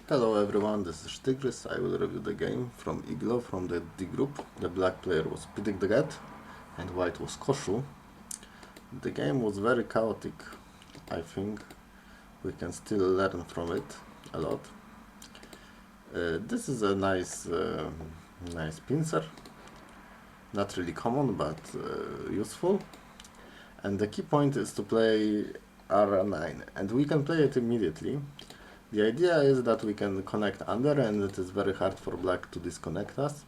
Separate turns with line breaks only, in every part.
Hello everyone, this is Sztygrys. I will review the game from IGLO from the D group. The black player was ptitged and white was Koshu. The game was very chaotic. I think we can still learn from it a lot. This is a nice pincer. Not really common, but useful. And the key point is to play R9, and we can play it immediately. The idea is that we can connect under, and it is very hard for black to disconnect us.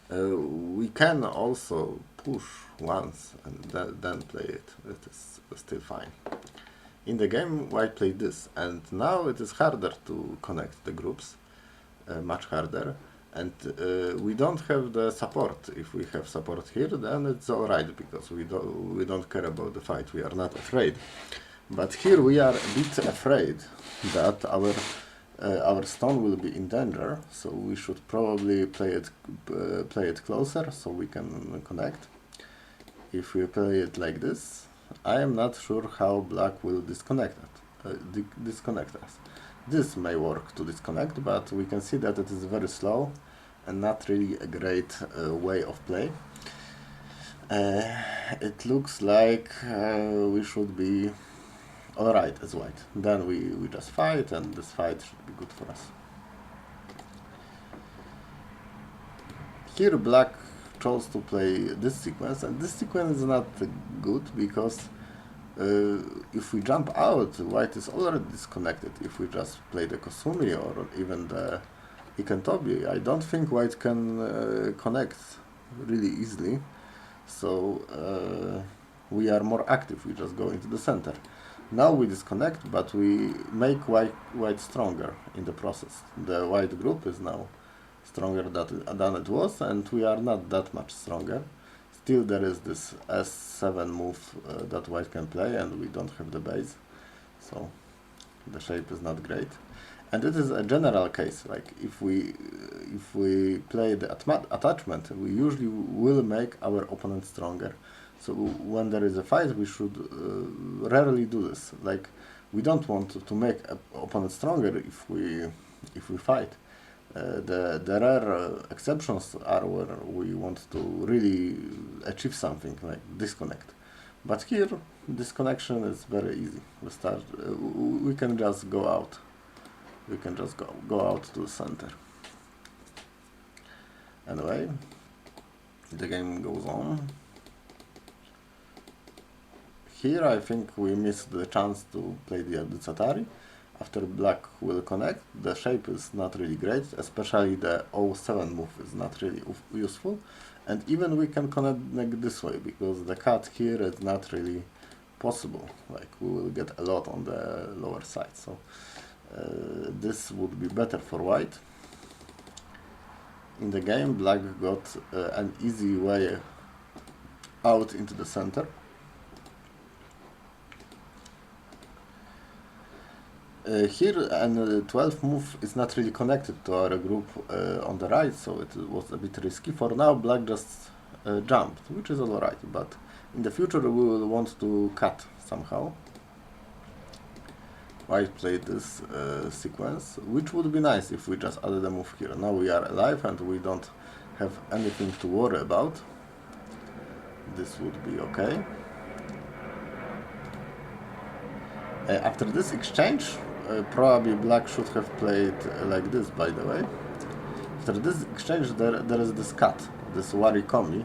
We can also push once and then play it. It is still fine. In the game, white played this, and now it is harder to connect the groups, much harder. And we don't have the support. If we have support here, then it's alright, because we don't care about the fight. We are not afraid. But here we are a bit afraid that our stone will be in danger, so we should probably play it closer so we can connect. If we play it like this, I am not sure how black will disconnect us. This may work to disconnect, but we can see that it is very slow and not really a great way of play. It looks like we should be alright as white. Then we just fight, and this fight should be good for us. Here black chose to play this sequence, and this sequence is not good because if we jump out, white is already disconnected. If we just play the Kosumi or even the Ikentobi, I don't think white can connect really easily. So we are more active, we just go into the center. Now we disconnect, but we make white stronger in the process. The white group is now stronger than it was, and we are not that much stronger. Still there is this S7 move that white can play, and we don't have the base, so the shape is not great. And it is a general case, like if we play the attachment, we usually will make our opponent stronger. So when there is a fight, we should rarely do this. Like, we don't want to make opponent stronger if we fight. The rare exceptions are where we want to really achieve something, like disconnect. But here, disconnection is very easy. We can just go out. We can just go out to the center. Anyway, the game goes on. Here I think we missed the chance to play the Atari. After black will connect, the shape is not really great, especially the 07 move is not really useful. And even we can connect this way, because the cut here is not really possible. Like, we will get a lot on the lower side. So this would be better for white. In the game, black got an easy way out into the center. Here, and the 12th move is not really connected to our group on the right, so it was a bit risky. For now, black just jumped, which is alright, but in the future we will want to cut somehow. White played this sequence, which would be nice if we just added a move here. Now we are alive and we don't have anything to worry about. This would be okay. After this exchange, probably black should have played like this, by the way. After this exchange, there is this cut, this warikomi,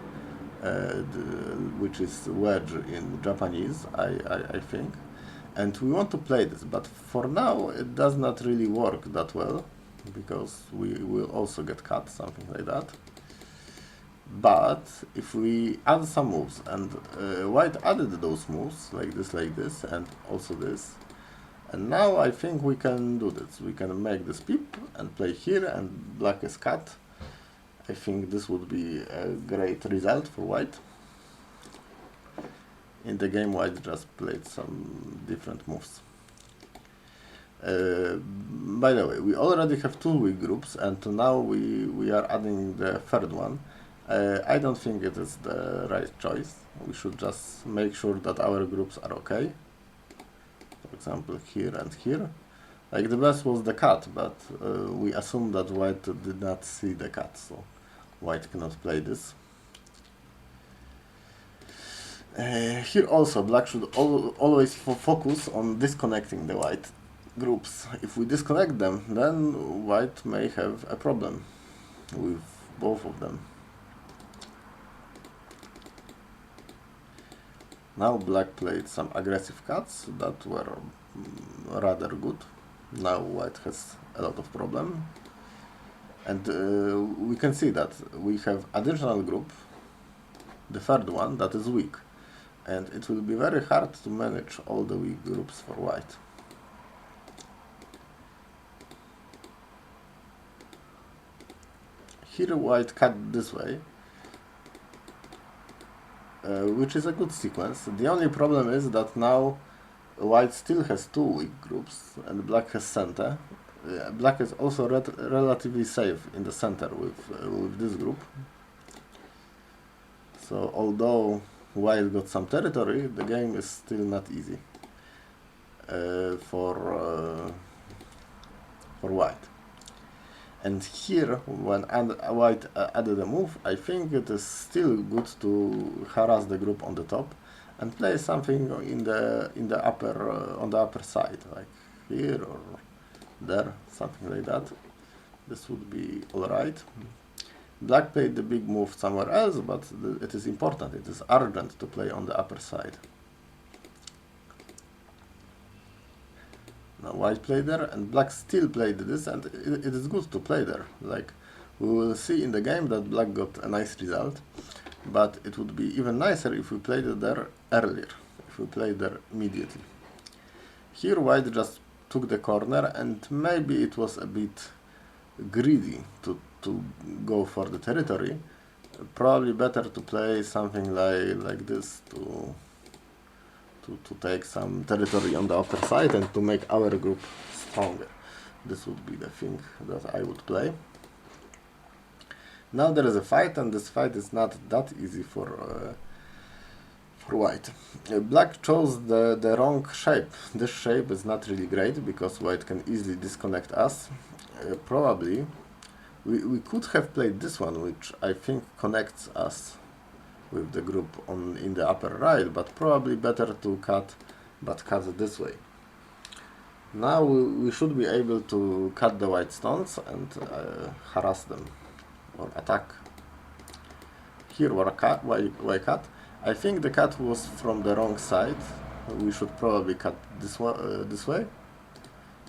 which is wedge in Japanese, I think. And we want to play this, but for now it does not really work that well, because we will also get cut, something like that. But if we add some moves, and white added those moves, like this, and also this, and now I think we can do this. We can make this peep and play here, and black is cut. I think this would be a great result for white. In the game, white just played some different moves. By the way, we already have two weak groups, and now we are adding the third one. I don't think it is the right choice. We should just make sure that our groups are okay. For example, here and here. Like the best was the cat, but we assume that white did not see the cat, so white cannot play this. Here also, black should always focus on disconnecting the white groups. If we disconnect them, then white may have a problem with both of them. Now black played some aggressive cuts that were rather good. Now white has a lot of problem. And we can see that we have additional group, the third one, that is weak. And it will be very hard to manage all the weak groups for white. Here white cut this way, which is a good sequence. The only problem is that now white still has two weak groups and black has center. Black is also relatively safe in the center with this group. So although white got some territory, the game is still not easy for white. And here, when white added a move, I think it is still good to harass the group on the top and play something in the upper on the upper side, like here or there, something like that. This would be alright. Black played the big move somewhere else, but it is important, it is urgent to play on the upper side. Now white played there, and black still played this, and it is good to play there. Like, we will see in the game that black got a nice result, but it would be even nicer if we played it there earlier, if we played there immediately. Here white just took the corner, and maybe it was a bit greedy to go for the territory. Probably better to play something like this to take some territory on the upper side and to make our group stronger. This would be the thing that I would play. Now there is a fight, and this fight is not that easy for white. Black chose the wrong shape. This shape is not really great because white can easily disconnect us. Probably we could have played this one, which I think connects us with the group in the upper right, but probably better to cut this way. Now we should be able to cut the white stones and harass them or attack. Here why cut? I think the cut was from the wrong side. We should probably cut this way,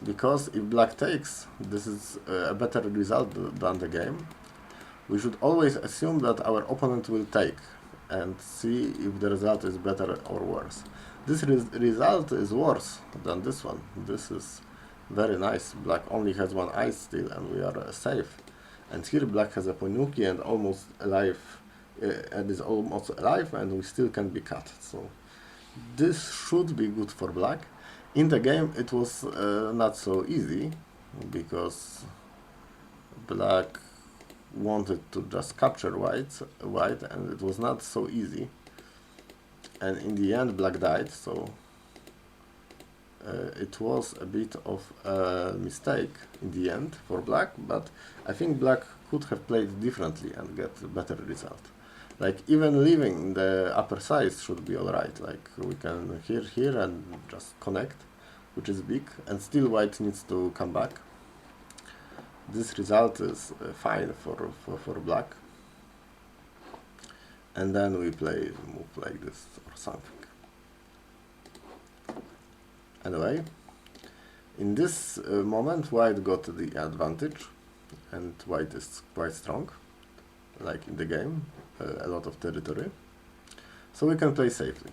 because if black takes, this is a better result than the game. We should always assume that our opponent will take and see if the result is better or worse. This result is worse than this one. This is very nice. Black only has one ice still and we are safe. And here black has a Ponuki and almost alive, and is almost alive, and we still can be cut. So this should be good for black. In the game it was not so easy, because black wanted to just capture white, and it was not so easy. And in the end black died, so it was a bit of a mistake in the end for black, but I think black could have played differently and get a better result. Like, even leaving the upper side should be alright, like we can here and just connect, which is big, and still white needs to come back. This result is fine for black. And then we play a move like this or something. Anyway, in this moment white got the advantage, and white is quite strong, like in the game, a lot of territory. So we can play safely.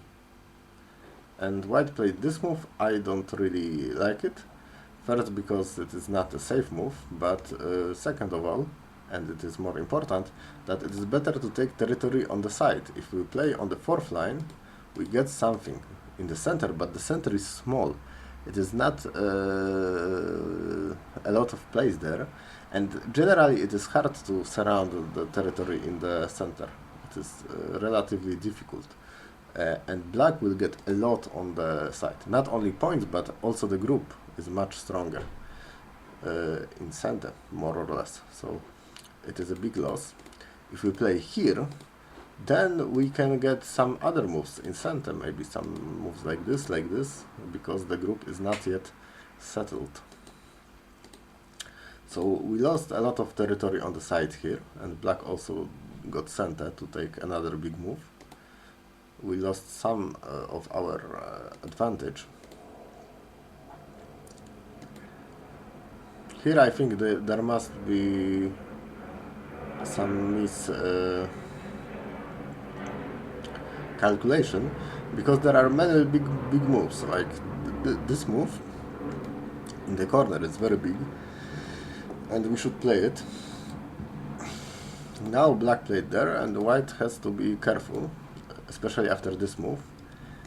And white played this move. I don't really like it. First, because it is not a safe move, but second of all, and it is more important, that it is better to take territory on the side. If we play on the fourth line, we get something in the center, but the center is small. It is not a lot of place there, and generally it is hard to surround the territory in the center. It is relatively difficult. And black will get a lot on the side. Not only points, but also the group is much stronger. in center, more or less. So it is a big loss. If we play here, then we can get some other moves in center, maybe some moves like this, because the group is not yet settled. So we lost a lot of territory on the side here, and black also got center to take another big move. We lost some of our advantage. Here I think there must be some calculation, because there are many big moves, like this move in the corner is very big, and we should play it. Now black played there, and white has to be careful, especially after this move.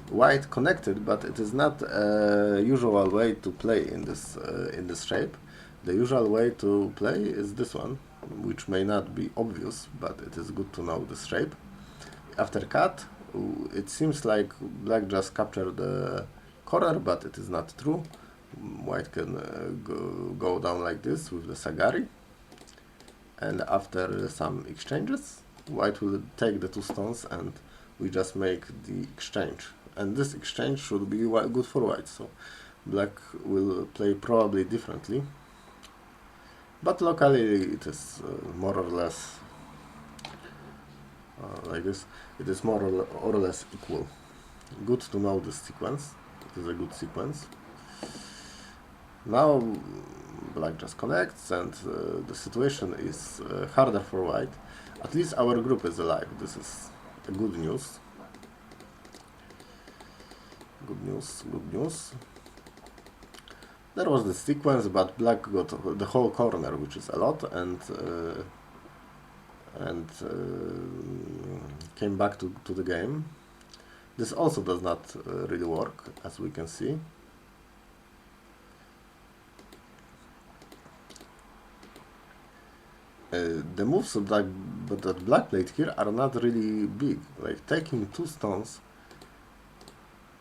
White connected, but it is not a usual way to play in this shape. The usual way to play is this one, which may not be obvious, but it is good to know this shape. After cut, it seems like black just captured the corner, but it is not true. White can go down like this with the sagari, and after some exchanges, white will take the two stones and we just make the exchange. And this exchange should be good for white, so black will play probably differently. But locally it is more or less like this. It is more or less equal. Good to know this sequence. It is a good sequence. Now black just connects, and the situation is harder for white. At least our group is alive. This is good news. Good news. There was the sequence, but black got the whole corner, which is a lot, and came back to the game. This also does not really work, as we can see. The moves that black played here are not really big, like taking two stones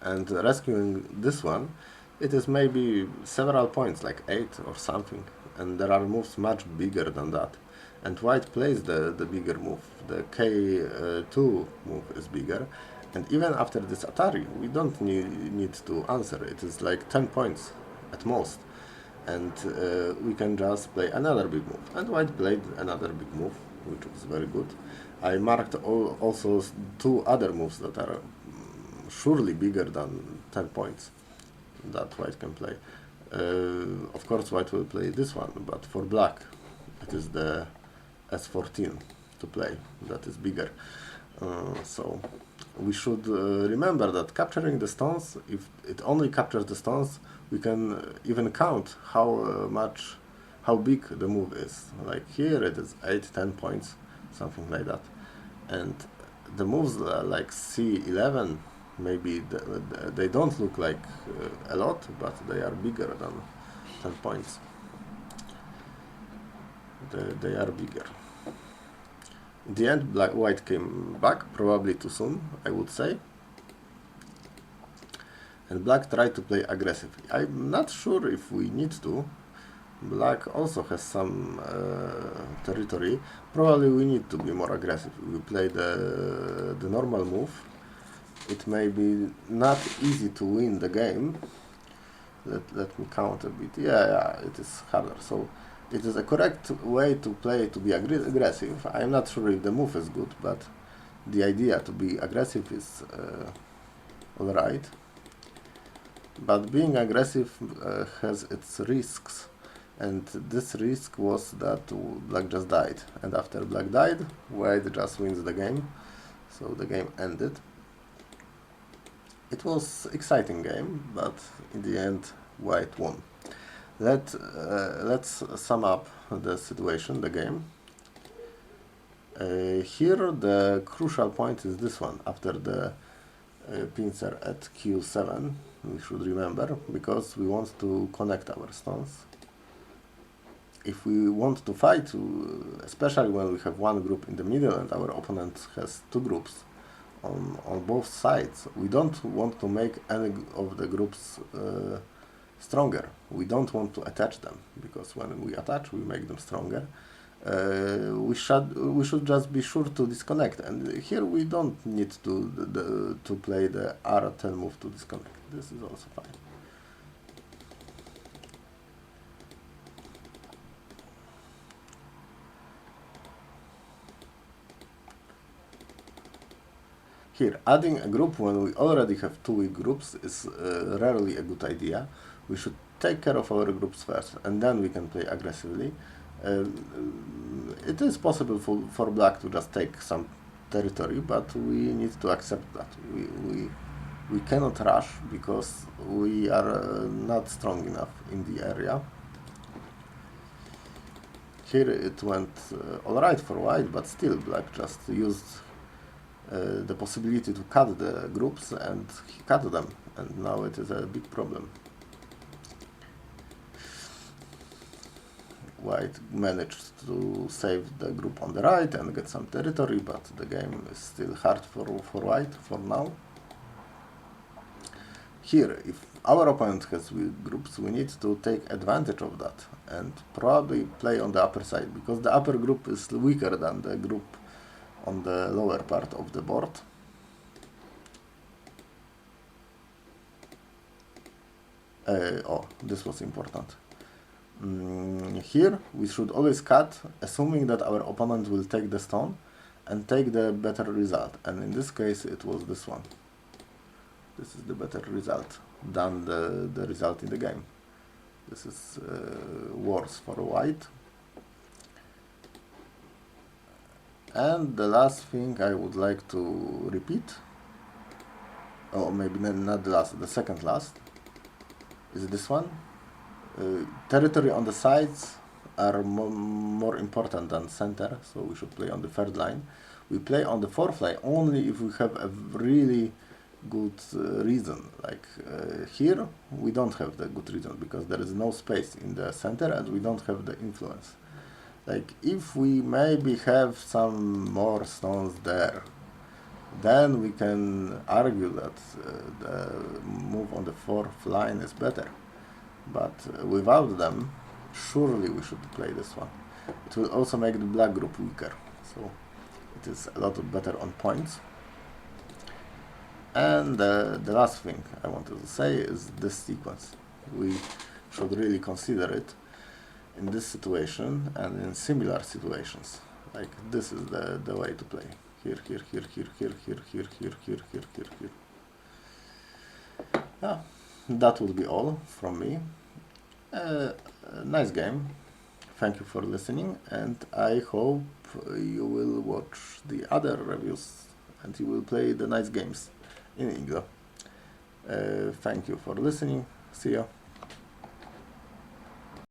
and rescuing this one. It is maybe several points, like 8 or something, and there are moves much bigger than that. And white plays the bigger move. The K2 move is bigger, and even after this Atari, we don't need to answer. It is like 10 points at most, and we can just play another big move. And white played another big move, which was very good. I marked also 2 other moves that are surely bigger than 10 points that white can play. Of course white will play this one, but for black it is the S14 to play that is bigger. So we should remember that capturing the stones, if it only captures the stones, we can even count how big the move is. Like here it is 8-10 points, something like that. And the moves like C11, maybe they don't look like a lot, but they are bigger than 10 points. They are bigger. In the end, white came back, probably too soon, I would say. And black tried to play aggressively. I'm not sure if we need to. Black also has some territory. Probably we need to be more aggressive. We play the normal move. It may be not easy to win the game. Let me count a bit. Yeah, it is harder. So it is a correct way to play, to be aggressive. I'm not sure if the move is good, but the idea to be aggressive is alright. But being aggressive has its risks, and this risk was that black just died. And after black died, white just wins the game. So the game ended. It was exciting game, but in the end, white won. Let's sum up the situation, the game. Here the crucial point is this one, after the pincer at Q7, we should remember, because we want to connect our stones. If we want to fight, especially when we have one group in the middle and our opponent has 2 groups on both sides, we don't want to make any of the groups stronger. We don't want to attach them, because when we attach, we make them stronger. We should just be sure to disconnect, and here we don't need to play the R10 move to disconnect. This is also fine. Here, adding a group when we already have two weak groups is rarely a good idea. We should take care of our groups first, and then we can play aggressively. It is possible for black to just take some territory, but we need to accept that. We cannot rush, because we are not strong enough in the area. Here it went alright for white, but still black just used the possibility to cut the groups, and he cut them, and now it is a big problem. White managed to save the group on the right and get some territory, but the game is still hard for white for now. Here, if our opponent has weak groups, we need to take advantage of that and probably play on the upper side, because the upper group is weaker than the group on the lower part of the board. Oh, this was important. Here we should always cut, assuming that our opponent will take the stone and take the better result, and in this case it was this one. This is the better result than the result in the game. This is worse for white. And the last thing I would like to repeat, or maybe not the last, the second last, is this one. Territory on the sides are more important than center, so we should play on the third line. We play on the fourth line only if we have a really good reason. Like here, we don't have the good reason, because there is no space in the center and we don't have the influence. Like if we maybe have some more stones there, then we can argue that the move on the fourth line is better. But without them, surely we should play this one. It will also make the black group weaker, so it is a lot better on points. And the last thing I wanted to say is this sequence. We should really consider it in this situation and in similar situations. Like this is the way to play. Here, here, here, here, here, here, here, here, here, here, here, here. Yeah, that would be all from me. Nice game. Thank you for listening, and I hope you will watch the other reviews and you will play the nice games in IGLO. Thank you for listening. See ya.